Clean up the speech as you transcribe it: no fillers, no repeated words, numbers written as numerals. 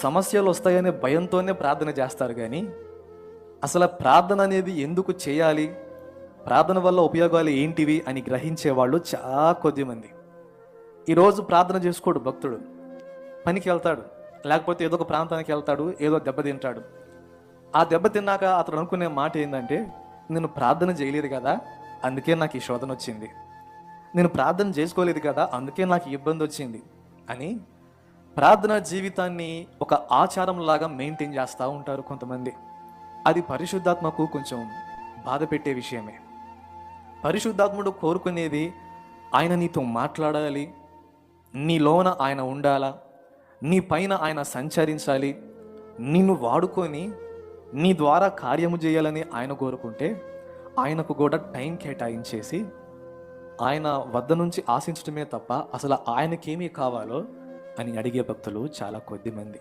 సమస్యలు వస్తాయనే భయంతోనే ప్రార్థన చేస్తారు కానీ అసలు ప్రార్థన అనేది ఎందుకు చేయాలి, ప్రార్థన వల్ల ఉపయోగాలు ఏంటివి అని గ్రహించే వాళ్ళు చాలా కొద్దిమంది. ఈరోజు ప్రార్థన చేసుకోడు భక్తుడు, పనికి వెళ్తాడు, లేకపోతే ఏదో ఒక ప్రాంతానికి వెళ్తాడు, ఏదో దెబ్బ తింటాడు. ఆ దెబ్బ తిన్నాక అతడు అనుకునే మాట ఏంటంటే, నేను ప్రార్థన చేయలేదు కదా అందుకే నాకు ఈ శోధన వచ్చింది, నేను ప్రార్థన చేసుకోలేదు కదా అందుకే నాకు ఈ ఇబ్బంది వచ్చింది అని ప్రార్థన జీవితాన్ని ఒక ఆచారంలాగా మెయింటైన్ చేస్తూ ఉంటారు కొంతమంది. అది పరిశుద్ధాత్మకు కొంచెం బాధ పెట్టే విషయమే. పరిశుద్ధాత్ముడు కోరుకునేది ఆయన నీతో మాట్లాడాలి, నీలోన ఆయన ఉండాలా, నీ పైన ఆయన సంచరించాలి, నిన్ను వాడుకొని నీ ద్వారా కార్యము చేయాలని ఆయన కోరుకుంటే ఆయనకు కూడా టైం కేటాయించేసి ఆయన వద్ద నుంచి ఆశించడమే తప్ప అసలు ఆయనకేమీ కావాలో అని అడిగే భక్తులు చాలా కొద్ది మంది.